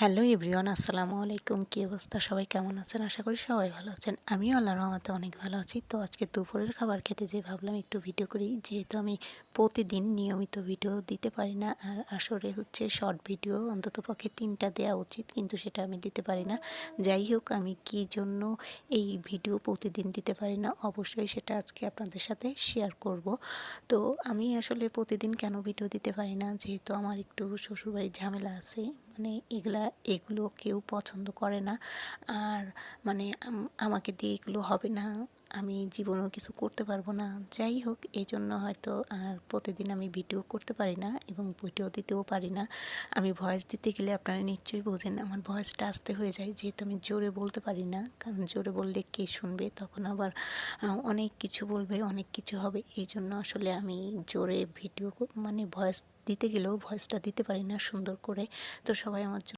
Hello everyone, আসসালামু আলাইকুম। কী অবস্থা, সবাই কেমন আছেন? আশা করি সবাই ভালো আছেন। আমিও আল্লাহর রহমতে অনেক ভালো আছি। তো আজকে দুপুরের খাবার খেতে যেয়ে ভাবলাম একটু ভিডিও করি, যেহেতু আমি প্রতিদিন নিয়মিত ভিডিও দিতে পারি না। আর আসলে হচ্ছে শর্ট ভিডিও অন্ততপক্ষে 3টা দেওয়া উচিত, কিন্তু সেটা আমি দিতে পারি না। যাই হোক, আমি কী জন্য এই ভিডিও প্রতিদিন দিতে পারি না, অবশ্যই সেটা আজকে আপনাদের সাথে শেয়ার করব। তো আমি আসলে প্রতিদিন কেন ভিডিও দিতে পারি না, যেহেতু আমার একটু শ্বশুরবাড়ির ঝামেলা আছে। মানে এগুলো কেউ পছন্দ করে না। আর মানে আমাকে দিয়ে এগুলো হবে না, আমি জীবনেও কিছু করতে পারবো না। যাই হোক, এই জন্য হয়তো আর প্রতিদিন আমি ভিডিও করতে পারি না এবং ভিডিও দিতেও পারি না। আমি ভয়েস দিতে গেলে আপনারা নিশ্চয়ই বোঝেন আমার ভয়েসটা আস্তে হয়ে যায়, যেহেতু আমি জোরে বলতে পারি না। কারণ জোরে বললে কে শুনবে, তখন আবার অনেক কিছু বলবে, অনেক কিছু হবে। এই জন্য আসলে আমি জোরে ভিডিও মানে ভয়েস দিতে গেলেও ভয়েসটা দিতে পারি না সুন্দর করে। তো সবাই আমার